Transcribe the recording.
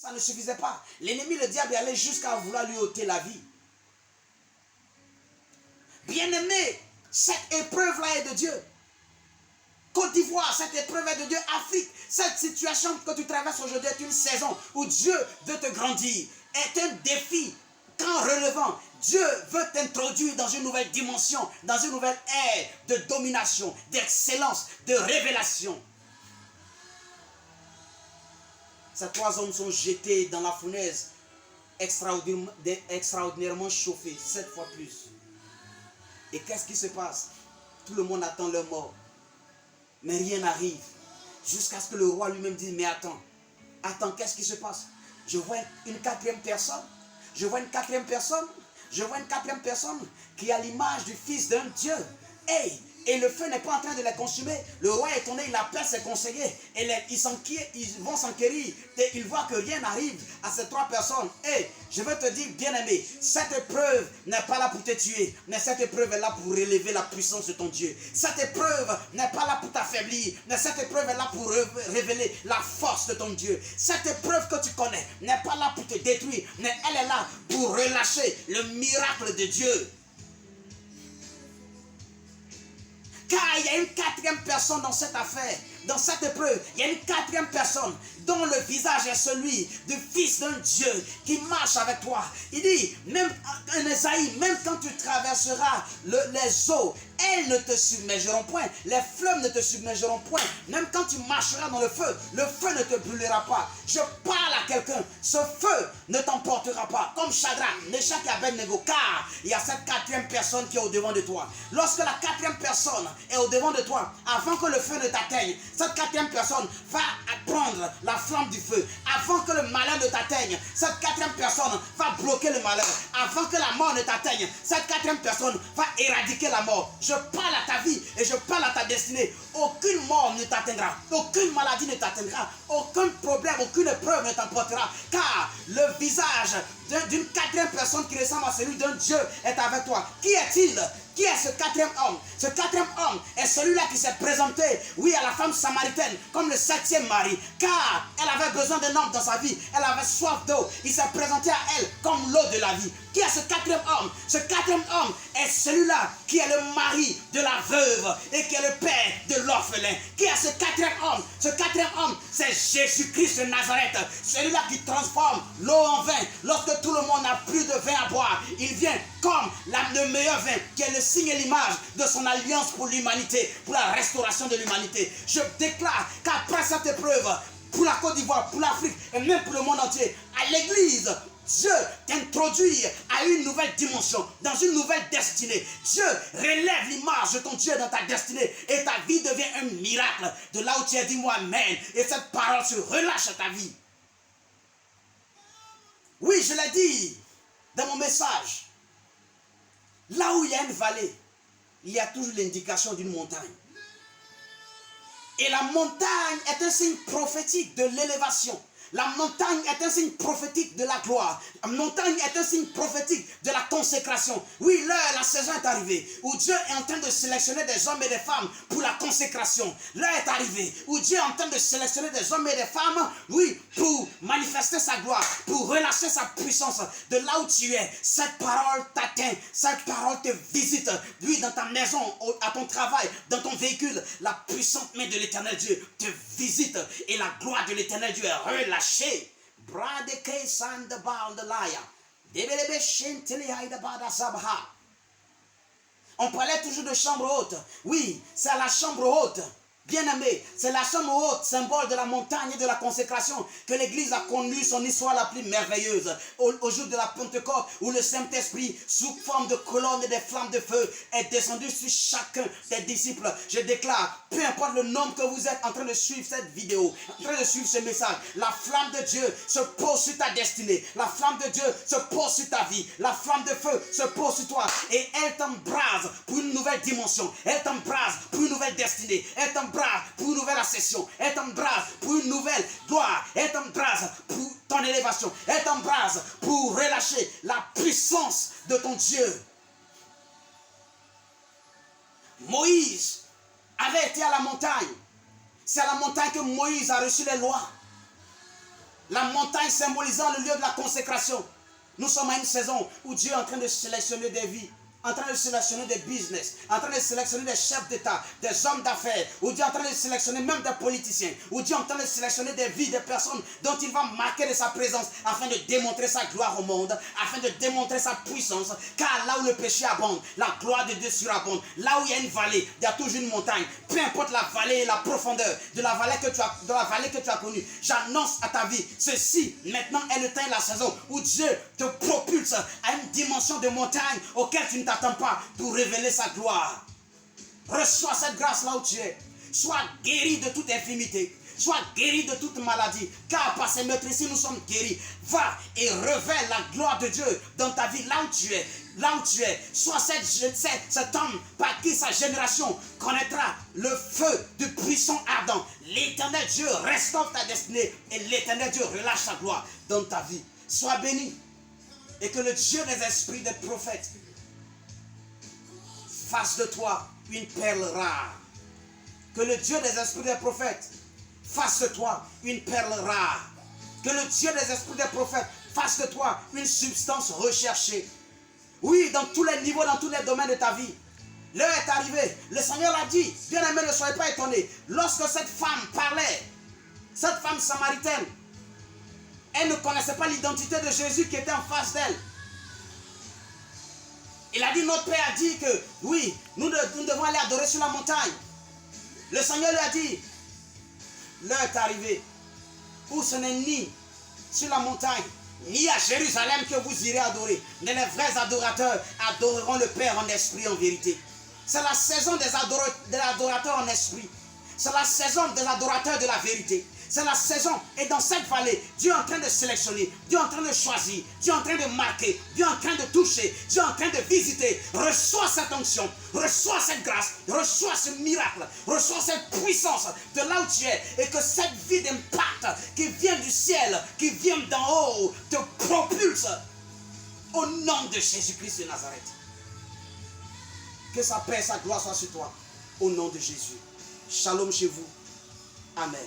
Ça ne suffisait pas. L'ennemi, le diable, allait jusqu'à vouloir lui ôter la vie. Bien-aimé, cette épreuve-là est de Dieu. Côte d'Ivoire, cette épreuve est de Dieu. Afrique, cette situation que tu traverses aujourd'hui est une saison où Dieu veut te grandir. Est un défi qu'en relevant, Dieu veut t'introduire dans une nouvelle dimension, dans une nouvelle ère de domination, d'excellence, de révélation. Ces 3 hommes sont jetés dans la fournaise extraordinairement chauffée, 7 fois plus. Et qu'est-ce qui se passe? Tout le monde attend leur mort. Mais rien n'arrive. Jusqu'à ce que le roi lui-même dise, mais attends, qu'est-ce qui se passe? Je vois une quatrième personne. Je vois une quatrième personne qui a l'image du Fils d'un Dieu. Hey! Et le feu n'est pas en train de les consumer. Le roi est étonné, il appelle ses conseillers. Et ils vont s'enquérir. Et ils voient que rien n'arrive à ces 3 personnes. Et je veux te dire, bien-aimé, cette épreuve n'est pas là pour te tuer. Mais cette épreuve est là pour relever la puissance de ton Dieu. Cette épreuve n'est pas là pour t'affaiblir. Mais cette épreuve est là pour révéler la force de ton Dieu. Cette épreuve que tu connais n'est pas là pour te détruire. Mais elle est là pour relâcher le miracle de Dieu. Car il y a une 4e personne dans cette affaire, dans cette épreuve. Il y a une 4e personne dont le visage est celui du Fils d'un Dieu qui marche avec toi. Il dit, même en Esaïe, même quand tu traverseras les eaux, elles ne te submergeront point. Les fleuves ne te submergeront point. Même quand tu marcheras dans le feu ne te brûlera pas. Je parle à quelqu'un, ce feu ne t'emportera pas. Comme Shadrach, Meshach et Abednego, car il y a cette 4e personne qui est au-devant de toi. Lorsque la 4e personne est au-devant de toi, avant que le feu ne t'atteigne, cette 4e personne va prendre la flamme du feu. Avant que le malheur ne t'atteigne, cette 4e personne va bloquer le malheur. Avant que la mort ne t'atteigne, cette 4e personne va éradiquer la mort. Je parle à ta vie et je parle à ta destinée. Aucune mort ne t'atteindra. Aucune maladie ne t'atteindra. Aucun problème, aucune épreuve ne t'emportera. Car le visage d'une 4e personne qui ressemble à celui d'un Dieu est avec toi. Qui est-il? Qui est ce 4e homme? Ce 4e homme est celui-là qui s'est présenté, oui, à la femme samaritaine comme le 7e mari. Car elle avait besoin d'un homme dans sa vie. Elle avait soif d'eau. Il s'est présenté à elle comme l'eau de la vie. Qui est ce 4e homme? Ce 4e homme est celui-là qui est le mari de la veuve et qui est le père de l'orphelin. Qui est ce 4e homme? Ce 4e homme, c'est Jésus-Christ de Nazareth. Celui-là qui transforme l'eau en vin. Lorsque tout le monde n'a plus de vin à boire, il vient comme le meilleur vin, qui est le signe et l'image de son alliance pour l'humanité, pour la restauration de l'humanité. Je déclare qu'après cette épreuve, pour la Côte d'Ivoire, pour l'Afrique et même pour le monde entier, à l'église, Dieu t'introduit à une nouvelle dimension, dans une nouvelle destinée. Dieu relève l'image de ton Dieu dans ta destinée et ta vie devient un miracle. De là où tu as dit moi amen, et cette parole se relâche à ta vie. Oui, je l'ai dit dans mon message. Là où il y a une vallée, il y a toujours l'indication d'une montagne. Et la montagne est un signe prophétique de l'élévation. La montagne est un signe prophétique de la gloire. La montagne est un signe prophétique de la consécration. Oui, l'heure, la saison est arrivée où Dieu est en train de sélectionner des hommes et des femmes pour la consécration. L'heure est arrivée où Dieu est en train de sélectionner des hommes et des femmes, oui, pour manifester sa gloire, pour relâcher sa puissance. De là où tu es, cette parole t'atteint, cette parole te visite. Oui, dans ta maison, à ton travail, dans ton véhicule, la puissante main de l'Éternel Dieu te visite et la gloire de l'Éternel Dieu est relâchée. On parlait toujours de chambre haute. Oui, c'est à la chambre haute. Bien-aimé, c'est la chambre haute, symbole de la montagne et de la consécration, que l'Église a connu son histoire la plus merveilleuse. Au jour de la Pentecôte, où le Saint-Esprit, sous forme de colonnes et des flammes de feu, est descendu sur chacun des disciples. Je déclare, peu importe le nombre que vous êtes en train de suivre cette vidéo, en train de suivre ce message, la flamme de Dieu se pose sur ta destinée. La flamme de Dieu se pose sur ta vie. La flamme de feu se pose sur toi. Et elle t'embrase pour une nouvelle dimension. Elle t'embrase pour une nouvelle destinée. Elle t'embrase pour une nouvelle ascension. Elle t'embrase pour une nouvelle gloire. Elle t'embrase pour ton élévation. Elle t'embrase pour relâcher la puissance de ton Dieu. Moïse avait été à la montagne. C'est à la montagne que Moïse a reçu les lois. La montagne symbolisant le lieu de la consécration. Nous sommes à une saison où Dieu est en train de sélectionner des vies, en train de sélectionner des business, en train de sélectionner des chefs d'État, des hommes d'affaires, où Dieu est en train de sélectionner même des politiciens, où Dieu est en train de sélectionner des vies, des personnes dont il va marquer de sa présence afin de démontrer sa gloire au monde, afin de démontrer sa puissance, car là où le péché abonde, la gloire de Dieu surabonde. Là où il y a une vallée, il y a toujours une montagne. Peu importe la vallée et la profondeur de la vallée que tu as connue, j'annonce à ta vie, ceci maintenant est le temps et la saison où Dieu te propulse à une dimension de montagne auquel tu ne t'attends pas pour révéler sa gloire. Reçois cette grâce là où tu es. Sois guéri de toute infirmité. Sois guéri de toute maladie. Car par ces meurtres ici, nous sommes guéris. Va et révèle la gloire de Dieu dans ta vie, là où tu es. Là où tu es. Sois cet homme par qui sa génération connaîtra le feu du puissant ardent. L'éternel Dieu restaure ta destinée. Et l'éternel Dieu relâche sa gloire dans ta vie. Sois béni. Et que le Dieu des esprits des prophètes fasse de toi une perle rare. Que le Dieu des esprits des prophètes fasse de toi une perle rare. Que le Dieu des esprits des prophètes fasse de toi une substance recherchée. Oui, dans tous les niveaux, dans tous les domaines de ta vie. L'heure est arrivée. Le Seigneur l'a dit. Bien aimé, ne soyez pas étonnés. Lorsque cette femme parlait, cette femme samaritaine, elle ne connaissait pas l'identité de Jésus qui était en face d'elle. Il a dit, notre Père a dit que, oui, nous devons aller adorer sur la montagne. Le Seigneur lui a dit, l'heure est arrivée où ce n'est ni sur la montagne, ni à Jérusalem que vous irez adorer. Mais les vrais adorateurs adoreront le Père en esprit et en vérité. C'est la saison des adorateurs en esprit. C'est la saison des adorateurs de la vérité. C'est la saison. Et dans cette vallée, Dieu est en train de sélectionner. Dieu est en train de choisir. Dieu est en train de marquer. Dieu est en train de toucher. Dieu est en train de visiter. Reçois cette onction. Reçois cette grâce. Reçois ce miracle. Reçois cette puissance de là où tu es. Et que cette vie d'impact qui vient du ciel, qui vient d'en haut, te propulse au nom de Jésus-Christ de Nazareth. Que sa paix et sa gloire soient sur toi. Au nom de Jésus. Shalom chez vous. Amen.